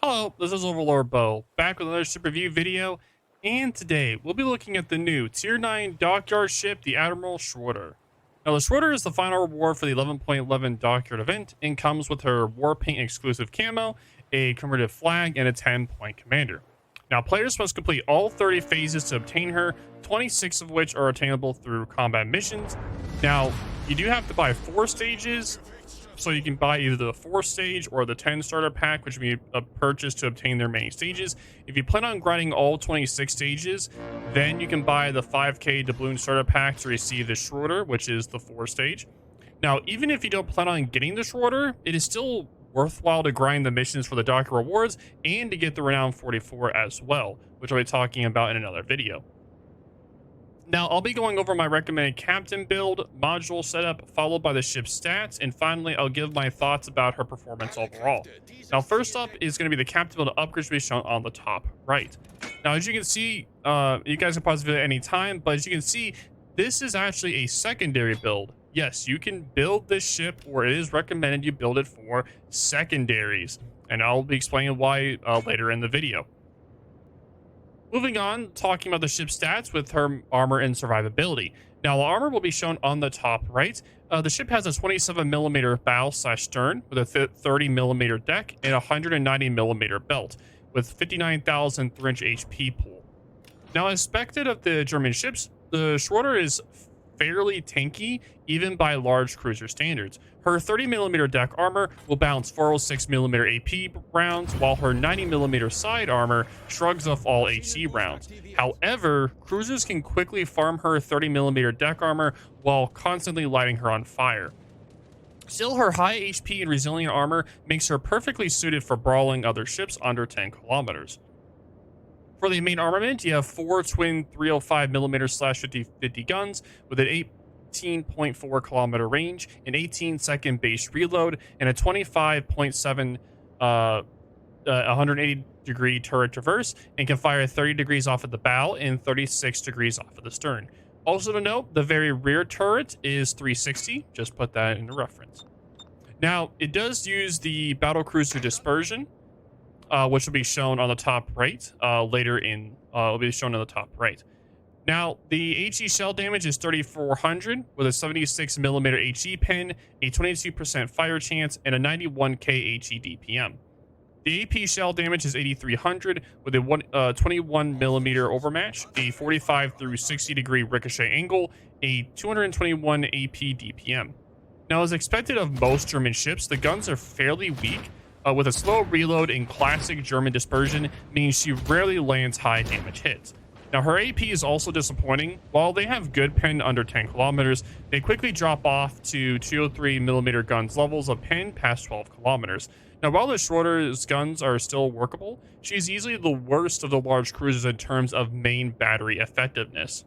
Hello, this is OverlordBou, back with another ship review video, and today we'll be looking at the new Tier 9 Dockyard ship, the Admiral Schröder. Now, the Schröder is the final reward for the 11.11 Dockyard event and comes with her Warpaint exclusive camo, a commemorative flag, and a 10-point commander. Now, players must complete all 30 phases to obtain her, 26 of which are attainable through combat missions. Now, you do have to buy 4 stages, so you can buy either the 4 stage or the 10 starter pack, which will be a purchase to obtain their main stages. If you plan on grinding all 26 stages, then you can buy the 5k doubloon starter pack to receive the Schröder, which is the 4 stage. Now, even if you don't plan on getting the Schröder, it is still worthwhile to grind the missions for the Dockyard rewards and to get the Renown 44 as well, which I'll be talking about in another video. Now, I'll be going over my recommended captain build, module setup, followed by the ship's stats, and finally, I'll give my thoughts about her performance overall. Now, first up is going to be the captain build upgrades to be shown on the top right. Now, as you can see, you guys can pause the video at any time, but as you can see, this is actually a secondary build. Yes, you can build this ship, or it is recommended you build it for secondaries, and I'll be explaining why later in the video. Moving on, talking about the ship's stats with her armor and survivability. Now, the armor will be shown on the top right. The ship has a 27mm bow/stern with a 30mm deck and a 190mm belt with 59,300 HP pool. Now, as expected of the German ships, the Schröder is fairly tanky, even by large cruiser standards. Her 30mm deck armor will bounce 406mm AP rounds, while her 90mm side armor shrugs off all HE rounds. However, cruisers can quickly farm her 30mm deck armor while constantly lighting her on fire. Still, her high HP and resilient armor makes her perfectly suited for brawling other ships under 10 kilometers. For the main armament, you have 4 twin 305mm/50 guns with an 18.4 kilometer range, an 18-second base reload, and a 25.7 180-degree turret traverse, and can fire 30 degrees off of the bow and 36 degrees off of the stern. Also to note, the very rear turret is 360. Just put that into reference. Now, it does use the battlecruiser dispersion, which will be shown on the top right will be shown on the top right. Now, the HE shell damage is 3,400 with a 76mm HE pen, a 22% fire chance, and a 91k HE DPM. The AP shell damage is 8,300 with a 21mm overmatch, a 45 through 60 degree ricochet angle, a 221 AP DPM. Now, as expected of most German ships, the guns are fairly weak, with a slow reload and classic German dispersion, meaning she rarely lands high damage hits. Now, her AP is also disappointing. While they have good pen under 10 kilometers, they quickly drop off to 203mm guns levels of pen past 12 kilometers. Now, while the Schröder's guns are still workable, she's easily the worst of the large cruisers in terms of main battery effectiveness.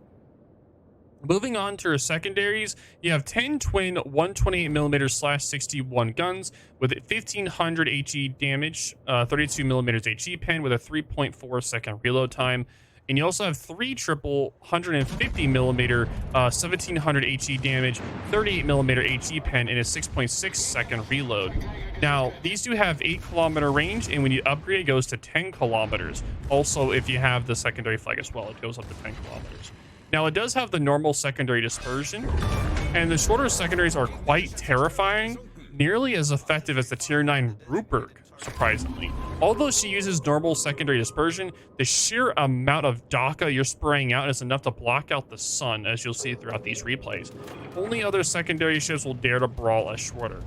Moving on to her secondaries, you have 10 twin 128mm/61 guns with 1500 HE damage, 32mm HE pen with a 3.4 second reload time. And you also have 3 triple 150mm 1700 HE damage, 38mm HE pen, and a 6.6 second reload. Now, these do have 8 kilometer range, and when you upgrade, it goes to 10 kilometers. Also, if you have the secondary flag as well, it goes up to 10 kilometers. Now, it does have the normal secondary dispersion, and the shorter secondaries are quite terrifying, nearly as effective as the Tier 9 Rupert, surprisingly. Although she uses normal secondary dispersion, the sheer amount of DACA you're spraying out is enough to block out the sun, as you'll see throughout these replays. Only other secondary ships will dare to brawl as Schröder.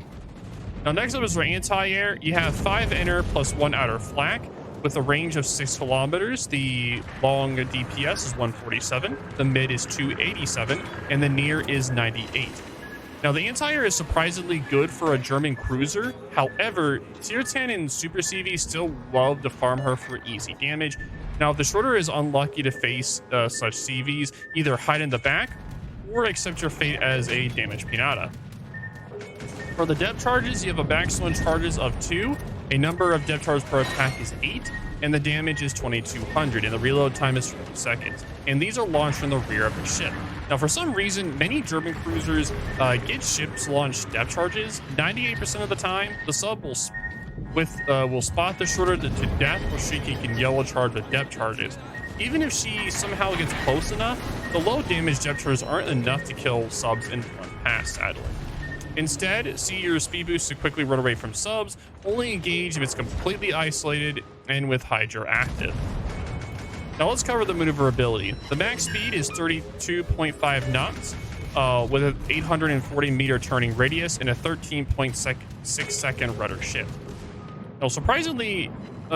Now, next up is for anti-air. You have 5 inner plus 1 outer flak, with a range of 6 kilometers. The long DPS is 147, the mid is 287, and the near is 98. Now, the anti-air is surprisingly good for a German cruiser. However, Tier 10 and Super CV still love to farm her for easy damage. Now, if the Schröder is unlucky to face such CVs, either hide in the back or accept your fate as a damage pinata. For the depth charges, you have a maximum charges of 2. A number of depth charges per attack is 8, and the damage is 2,200, and the reload time is 40 seconds. And these are launched from the rear of the ship. Now, for some reason, many German cruisers get ships launched depth charges. 98% of the time, the sub will will spot the Schröder to death, or she can yellow charge with depth charges. Even if she somehow gets close enough, the low damage depth charges aren't enough to kill subs in one pass, sadly. Instead, see your speed boost to quickly run away from subs, only engage if it's completely isolated and with Hydra active. Now let's cover the maneuverability. The max speed is 32.5 knots with an 840 meter turning radius and a 13.6 second rudder shift. Now surprisingly,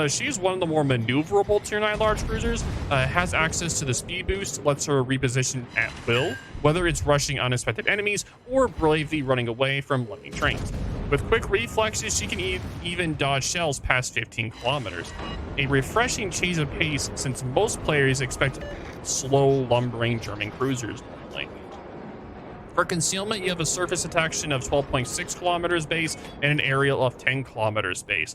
she is one of the more maneuverable tier 9 large cruisers, has access to the speed boost, lets her reposition at will, whether it's rushing unexpected enemies or bravely running away from lightning trains. With quick reflexes, she can even dodge shells past 15 kilometers. A refreshing change of pace since most players expect slow, lumbering German cruisers normally. For concealment, you have a surface attraction of 12.6 kilometers base and an aerial of 10 kilometers base.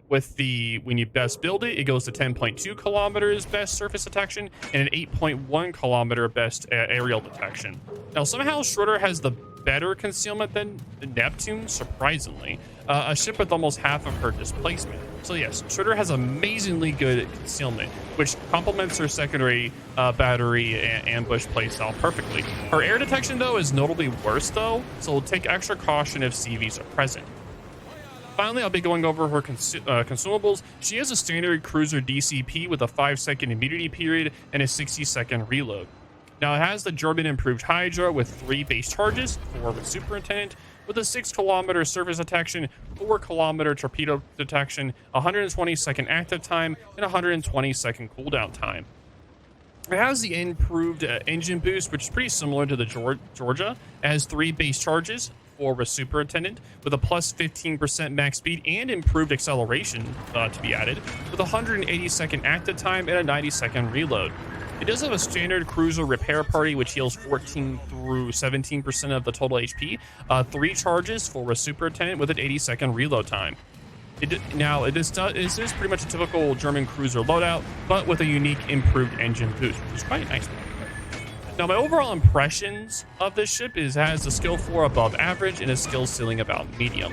When you best build it, it goes to 10.2 kilometers best surface detection and an 8.1 kilometer best aerial detection. Now, somehow Schröder has the better concealment than Neptune, surprisingly, a ship with almost half of her displacement. So yes, Schröder has amazingly good concealment, which complements her secondary battery and ambush playstyle perfectly. Her air detection, though, is notably worse, though, so take extra caution if CVs are present. Finally, I'll be going over her consumables. She has a standard cruiser DCP with a 5-second immunity period and a 60-second reload. Now, it has the German improved Hydra with 3 base charges, 4 with Superintendent, with a 6-kilometer surface detection, 4-kilometer torpedo detection, 120-second active time, and 120-second cooldown time. It has the improved engine boost, which is pretty similar to the Georgia. It has 3 base charges, 4 with Superintendent, with a plus 15% max speed and improved acceleration to be added, with 180-second active time and a 90-second reload. It does have a standard cruiser repair party, which heals 14 through 17% of the total HP, 3 charges for a Superintendent with an 80-second reload time. It is pretty much a typical German cruiser loadout, but with a unique improved engine boost, which is quite nice. Now, my overall impressions of this ship has a skill floor above average and a skill ceiling about medium.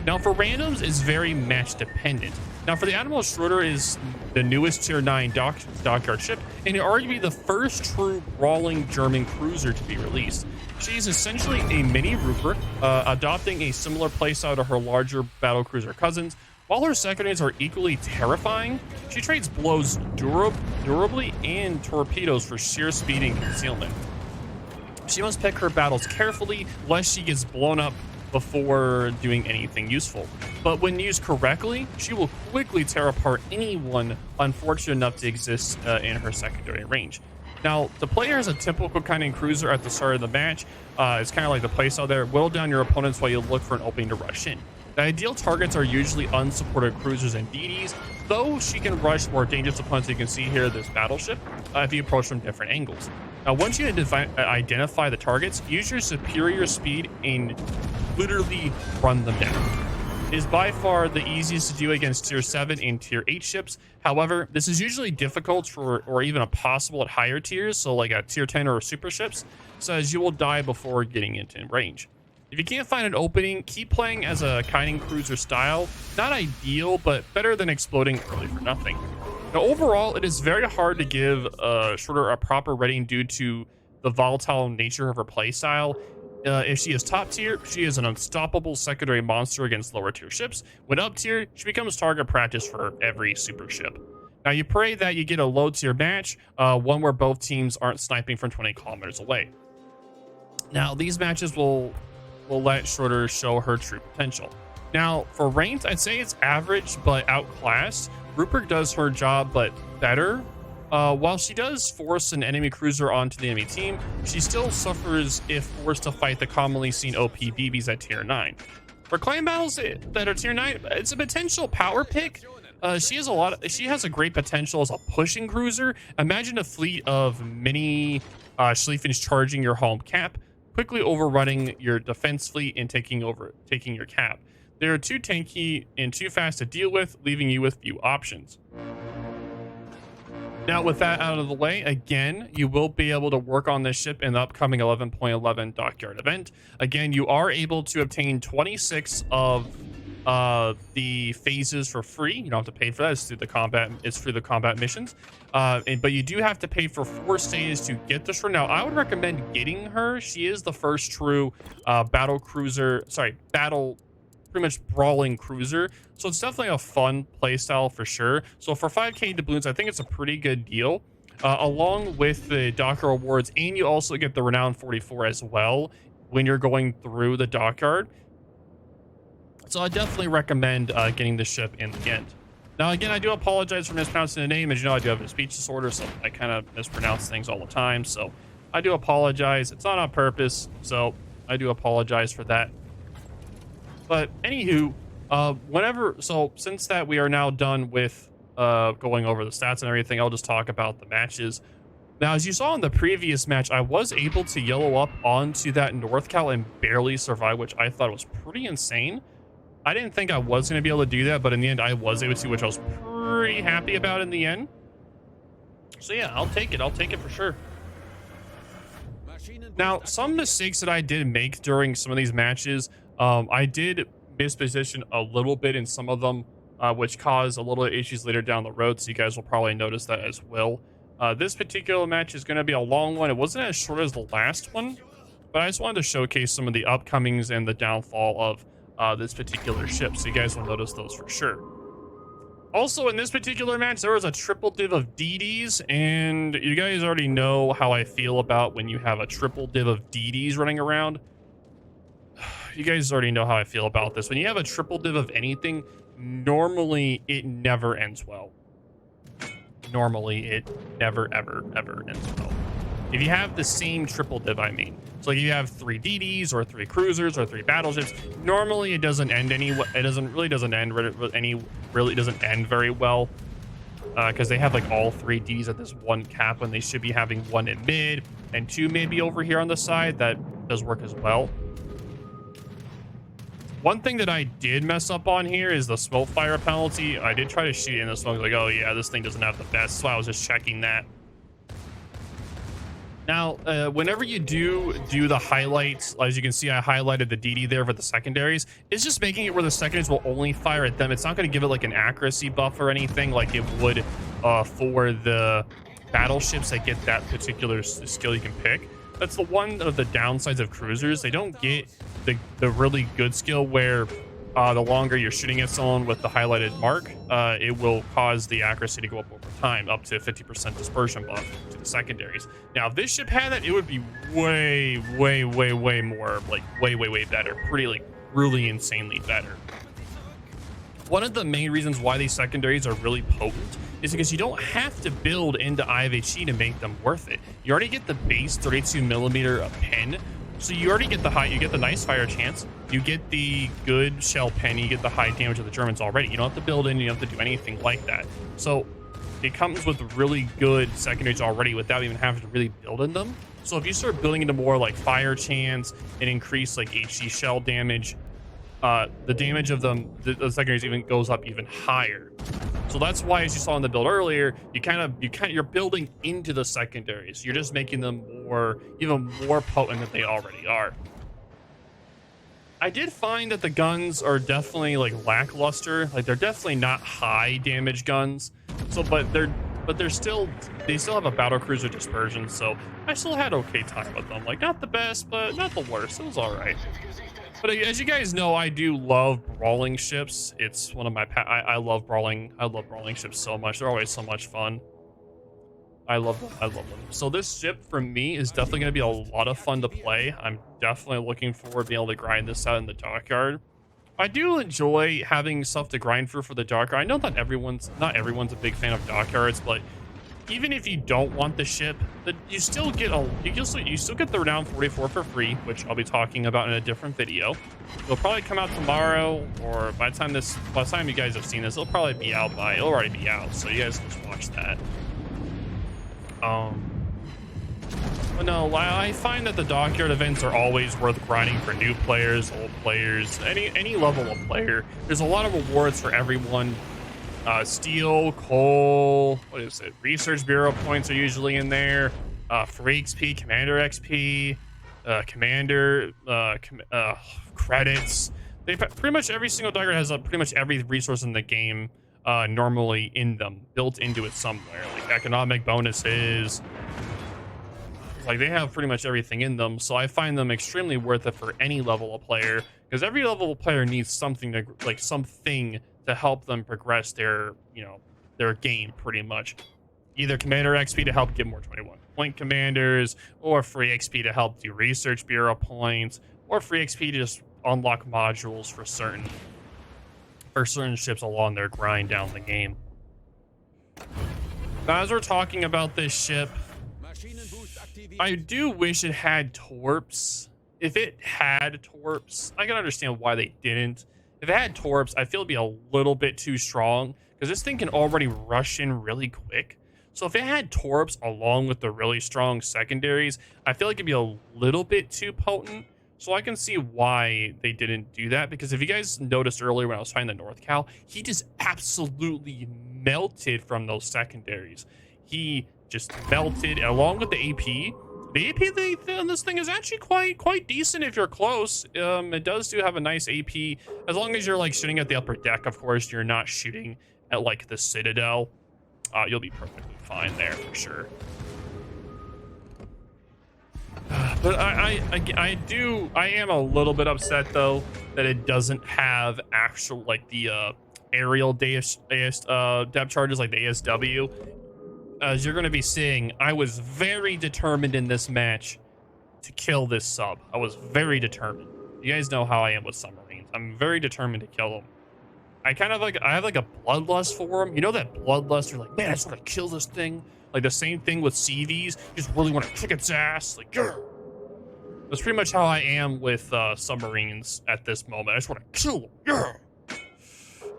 Now, for randoms, it's very match dependent. Now, for the Admiral, Schröder is the newest tier 9 Dockyard ship, and arguably the first true brawling German cruiser to be released. She's essentially a mini Rupert, adopting a similar playstyle to her larger battlecruiser cousins. While her secondaries are equally terrifying, she trades blows durably and torpedoes for sheer speed and concealment. She must pick her battles carefully, lest she gets blown up before doing anything useful. But when used correctly, she will quickly tear apart anyone unfortunate enough to exist in her secondary range. Now, the player is a typical kind of cruiser at the start of the match. It's kind of like the playstyle there. Whittle down your opponents while you look for an opening to rush in. The ideal targets are usually unsupported cruisers and DDs, though she can rush more dangerous opponents. You can see here this battleship if you approach from different angles. Now, once you identify the targets, use your superior speed and literally run them down. It is by far the easiest to do against tier 7 and tier 8 ships. However, this is usually difficult or even impossible at higher tiers, so like at tier 10 or super ships, so as you will die before getting into range. If you can't find an opening, keep playing as a kiting cruiser style. Not ideal, but better than exploding early for nothing. Now, overall, it is very hard to give Schröder a proper rating due to the volatile nature of her playstyle. If she is top tier, she is an unstoppable secondary monster against lower tier ships. When up tier, she becomes target practice for every super ship. Now, you pray that you get a low tier match, one where both teams aren't sniping from 20 kilometers away. Now, these matches will let Schröder show her true potential. Now, for ranked, I'd say it's average but outclassed. Rupert does her job but better. While she does force an enemy cruiser onto the enemy team, she still suffers if forced to fight the commonly seen OP BBs at tier 9. For clan battles that are tier 9, it's a potential power pick. She has a great potential as a pushing cruiser. Imagine a fleet of mini Schlieffens charging your home cap, quickly overrunning your defense fleet and taking your cap. They are too tanky and too fast to deal with, leaving you with few options. Now, with that out of the way, again, you will be able to work on this ship in the upcoming 11.11 Dockyard event. Again, you are able to obtain 26 of the phases for free. You don't have to pay for that. It's through the combat. It's through the combat missions. But you do have to pay for 4 stages to get the Shredder. Now, I would recommend getting her. She is the first true battle cruiser. Sorry, battle. Pretty much brawling cruiser. So it's definitely a fun playstyle for sure. So for 5k doubloons, I think it's a pretty good deal. Along with the Dockyard rewards, and you also get the Renown 44 as well when you're going through the Dockyard. So I definitely recommend getting the ship in the end. Now, again, I do apologize for mispronouncing the name. As you know, I do have a speech disorder, so I kind of mispronounce things all the time. So I do apologize. It's not on purpose, so I do apologize for that. But anywho, since that we are now done with going over the stats and everything, I'll just talk about the matches. Now, as you saw in the previous match, I was able to yellow up onto that North Cal and barely survive, which I thought was pretty insane. I didn't think I was going to be able to do that, but in the end, I was able to, which I was pretty happy about in the end. So yeah, I'll take it. I'll take it for sure. Now, some mistakes that I did make during some of these matches, I did misposition a little bit in some of them, which caused a little issues later down the road, so you guys will probably notice that as well. This particular match is going to be a long one. It wasn't as short as the last one, but I just wanted to showcase some of the upcomings and the downfall of this particular ship, so you guys will notice those for sure. Also, in this particular match, there was a triple div of DDs, and you guys already know how I feel about when you have a triple div of DDs running around. You guys already know how I feel about this. When you have a triple div of anything, normally it never ends well. Normally it never, ever, ever ends well. If you have the same triple div, I mean. So like you have 3 DDs or 3 cruisers or 3 battleships, normally it doesn't end really doesn't end very well. Because they have like all 3 Ds at this one cap when they should be having 1 in mid and 2 maybe over here on the side. That does work as well. One thing that I did mess up on here is the smoke fire penalty. I did try to shoot in the smoke, like, oh yeah, this thing doesn't have the best. So I was just checking that. Now, whenever you do the highlights, as you can see, I highlighted the DD there for the secondaries. It's just making it where the secondaries will only fire at them. It's not going to give it like an accuracy buff or anything like it would for the battleships that get that particular skill you can pick. That's the one of the downsides of cruisers. They don't get the really good skill where the longer you're shooting at someone with the highlighted mark, it will cause the accuracy to go up over time, up to 50% dispersion buff to the secondaries. Now, if this ship had that, it would be way, way, way, way more, like way, way, way better. Pretty, like, really insanely better. One of the main reasons why these secondaries are really potent is because you don't have to build into IFHE to make them worth it. You already get the base 32mm pen, so you already get the nice fire chance, you get the good shell pen, you get the high damage of the Germans already. You don't have to build in, you don't have to do anything like that. So it comes with really good secondaries already without even having to really build in them. So if you start building into more like fire chance and increase like HE shell damage, the damage of them, the secondaries even goes up even higher. So that's why, as you saw in the build earlier, you're building into the secondaries. You're just making them even more potent than they already are. I did find that the guns are definitely like lackluster. Like they're definitely not high damage guns. So, but they still have a battle cruiser dispersion. So I still had okay time with them. Like not the best, but not the worst. It was all right. But as you guys know, I do love brawling ships. It's one of my I love brawling ships so much. They're always so much fun. I love them. So this ship for me is definitely going to be a lot of fun to play. I'm definitely looking forward to being able to grind this out in the Dockyard. I do enjoy having stuff to grind for the Dockyard. I know not everyone's a big fan of Dockyards, but even if you don't want the ship, you still get the Renown 44 for free, which I'll be talking about in a different video. It'll probably come out tomorrow, or by the time you guys have seen this, it'll probably be out it'll already be out, so you guys can just watch that. But no, I find that the Dockyard events are always worth grinding for new players, old players, any level of player. There's a lot of rewards for everyone. Steel, coal, what is it? Research Bureau points are usually in there. Free XP, Commander XP, Commander credits. They pretty much every single Dockyard has pretty much every resource in the game normally in them, built into it somewhere, like economic bonuses. Like they have pretty much everything in them, so I find them extremely worth it for any level of player, because every level of player needs something to something to help them progress their their game pretty much. Either commander XP to help get more 21 point commanders, or free XP to help do research bureau points, or free XP to just unlock modules for certain ships along their grind down the game. Now, as we're talking about this ship, I do wish it had torps. If it had torps, I can understand why they didn't. If it had torps, I feel it'd be a little bit too strong, because this thing can already rush in really quick. So if it had torps along with the really strong secondaries, I feel like it'd be a little bit too potent. So I can see why they didn't do that, because if you guys noticed earlier when I was fighting the North Cal, he just absolutely melted from those secondaries. He just melted along with the AP. The AP on this thing is actually quite decent if you're close. It does have a nice AP, as long as you're like shooting at the upper deck. Of course, you're not shooting at like the Citadel. You'll be perfectly fine there for sure. But I am a little bit upset though that it doesn't have actual like the aerial depth charges like the ASW. As you're going to be seeing, I was very determined in this match to kill this sub. I was very determined. You guys know how I am with submarines. I'm very determined to kill them. I have like a bloodlust for them. You know that bloodlust? You're like, man, I just want to kill this thing. Like the same thing with CVs. You just really want to kick its ass. Like, grr. That's pretty much how I am with submarines at this moment. I just want to kill them. Grr.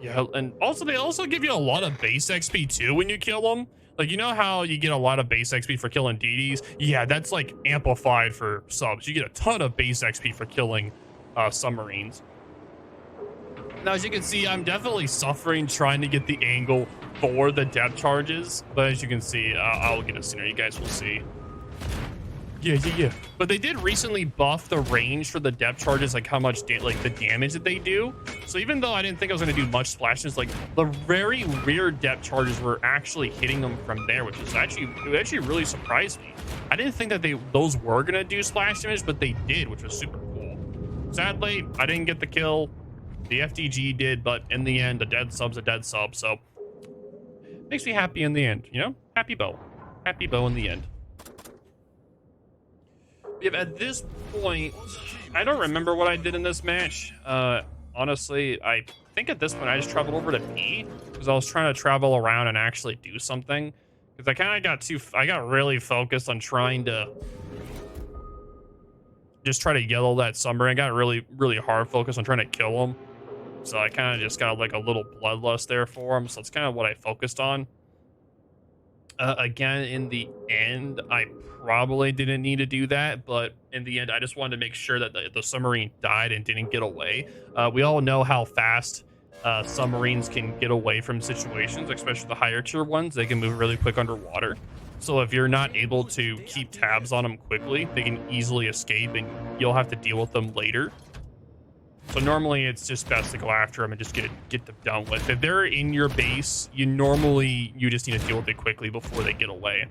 Yeah, and also they also give you a lot of base XP too when you kill them. Like, you know how you get a lot of base XP for killing DDs? Yeah, that's like amplified for subs. You get a ton of base XP for killing submarines. Now, as you can see, I'm definitely suffering trying to get the angle for the depth charges. But as you can see, I'll get it sooner. You guys will see. Yeah. But they did recently buff the range for the depth charges, like how much the damage that they do. So even though I didn't think I was going to do much splashes, like the very rear depth charges were actually hitting them from there, which is actually really surprised me. I didn't think that those were going to do splash damage, but they did, which was super cool. Sadly, I didn't get the kill. The FDG did, but in the end, a dead sub's a dead sub. So makes me happy in the end, you know? Happy bow in the end. Yeah, at this point, I don't remember what I did in this match. Honestly, I think at this point I just traveled over to B because I was trying to travel around and actually do something. Because I kind of got really focused on trying to just try to yellow that submarine. I got really hard focused on trying to kill him. So I kind of just got like a little bloodlust there for him. So it's kind of what I focused on. Again, in the end, I probably didn't need to do that, but in the end, I just wanted to make sure that the submarine died and didn't get away. We all know how fast submarines can get away from situations, especially the higher tier ones. They can move really quick underwater. So if you're not able to keep tabs on them quickly, they can easily escape and you'll have to deal with them later. So normally it's just best to go after them and just get them done with. If they're in your base, you just need to deal with it quickly before they get away.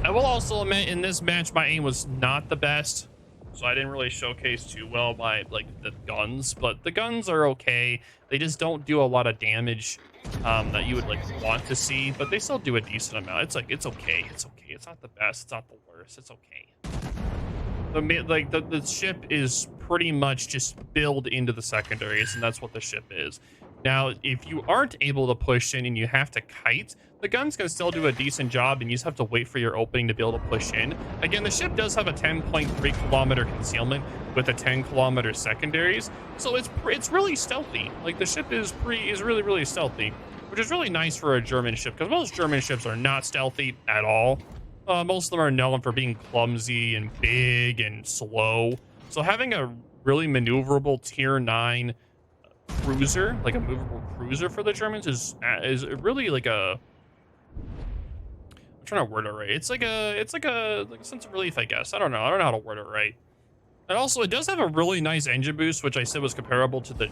I will also admit in this match my aim was not the best, so I didn't really showcase too well my the guns, but the guns are okay. They just don't do a lot of damage that you would want to see, but they still do a decent amount. It's okay. It's not the best. It's not the worst. It's okay. The ship is pretty much just built into the secondaries, and that's what the ship is. Now, if you aren't able to push in and you have to kite, the guns can still do a decent job, and you just have to wait for your opening to be able to push in. Again, the ship does have a 10.3 kilometer concealment with a 10 kilometer secondaries, so it's really stealthy. Like, the ship is really stealthy, which is really nice for a German ship, because most German ships are not stealthy at all. Most of them are known for being clumsy and big and slow. So having a really maneuverable tier 9 cruiser, like a movable cruiser for the Germans is really like a, I'm trying to word it right. It's like a sense of relief, I guess. I don't know how to word it right. And also, it does have a really nice engine boost, which I said was comparable to the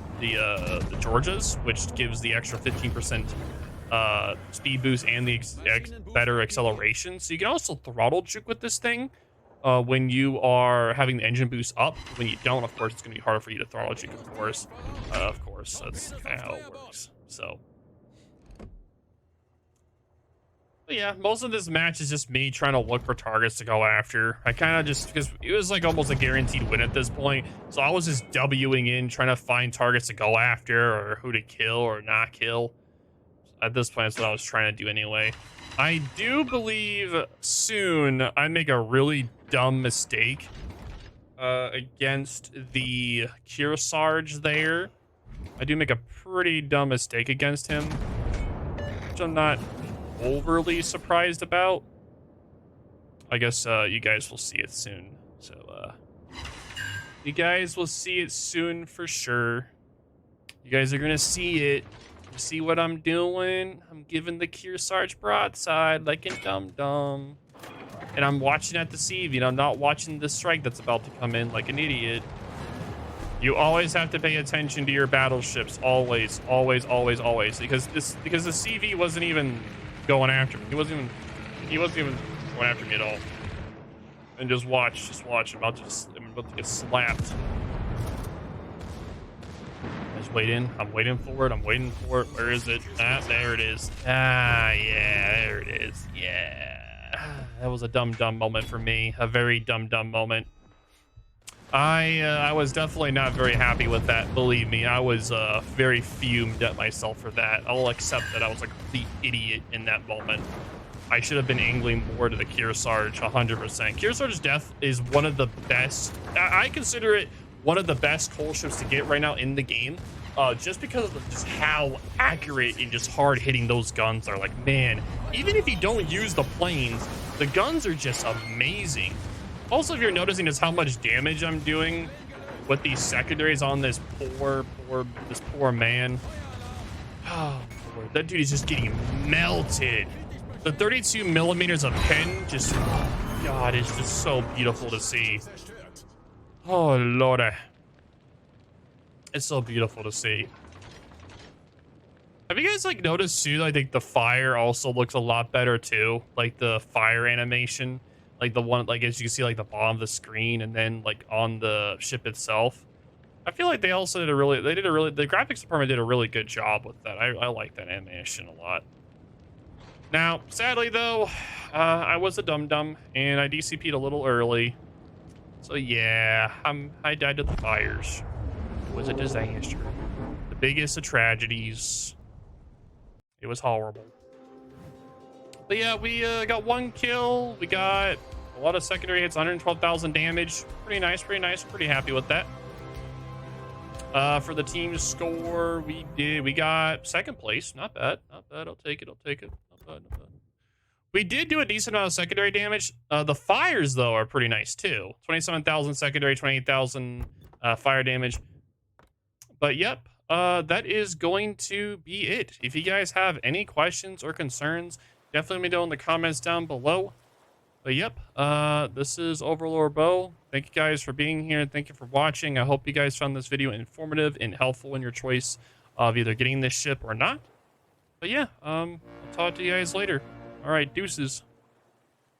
Georgia's, which gives the extra 15% speed boost and the better acceleration. So you can also throttle juke with this thing when you are having the engine boost up. When you don't, of course, it's going to be harder for you to throttle juke. Of course, that's kind of how it works. So. But yeah, most of this match is just me trying to look for targets to go after. I kind of just, because it was like almost a guaranteed win at this point. So I was just Wing in, trying to find targets to go after or who to kill or not kill. At this point, that's what I was trying to do anyway. I do believe soon I make a really dumb mistake against the Kearsarge there. I do make a pretty dumb mistake against him, which I'm not overly surprised about. I guess you guys will see it soon. So you guys will see it soon for sure. You guys are gonna see it. See what I'm doing? I'm giving the Kearsarge broadside like a dum-dum. And I'm watching at the sieve, you know, I'm not watching the strike that's about to come in like an idiot. You always have to pay attention to your battleships. Always, always, always, always. Because the CV wasn't even going after me. He wasn't even going after me at all. And just watch. I'm about to get slapped. Just waiting. I'm waiting for it. Where is it? Ah, there it is. Ah, yeah, there it is. Yeah. That was a dumb moment for me. A very dumb moment. I was definitely not very happy with that. Believe me, I was very fumed at myself for that. I'll accept that I was a complete idiot in that moment. I should have been angling more to the Kearsarge, 100%. Kearsarge's death is one of the best. I consider it one of the best coal ships to get right now in the game, just because of just how accurate and just hard hitting those guns are. Like, man, even if you don't use the planes, the guns are just amazing. Also, if you're noticing just how much damage I'm doing with these secondaries on this poor man. Oh, Lord, that dude is just getting melted. The 32 millimeters of pen just, God, it's just so beautiful to see. Oh, Lord. It's so beautiful to see. Have you guys, like, noticed, too, I think the fire also looks a lot better, too? Like, the fire animation. Like, the one, like, as you can see, like, the bottom of the screen and then, like, on the ship itself. I feel like they also did the graphics department did a really good job with that. I like that animation a lot. Now, sadly, though, I was a dum-dum, and I DCP'd a little early. So, yeah, I died to the fires. It was a disaster. The biggest of tragedies. It was horrible. But, yeah, we got 1 kill. We got a lot of secondary hits, 112,000 damage. Pretty nice, pretty happy with that. For the team score, we got 2nd place. Not bad. I'll take it. Not bad. We did do a decent amount of secondary damage. The fires, though, are pretty nice, too. 27,000 secondary, 28,000 fire damage. But, yep, that is going to be it. If you guys have any questions or concerns, definitely let me know in the comments down below. But, yep, this is OverlordBou. Thank you guys for being here, and thank you for watching. I hope you guys found this video informative and helpful in your choice of either getting this ship or not. But, yeah, I'll talk to you guys later. All right, deuces.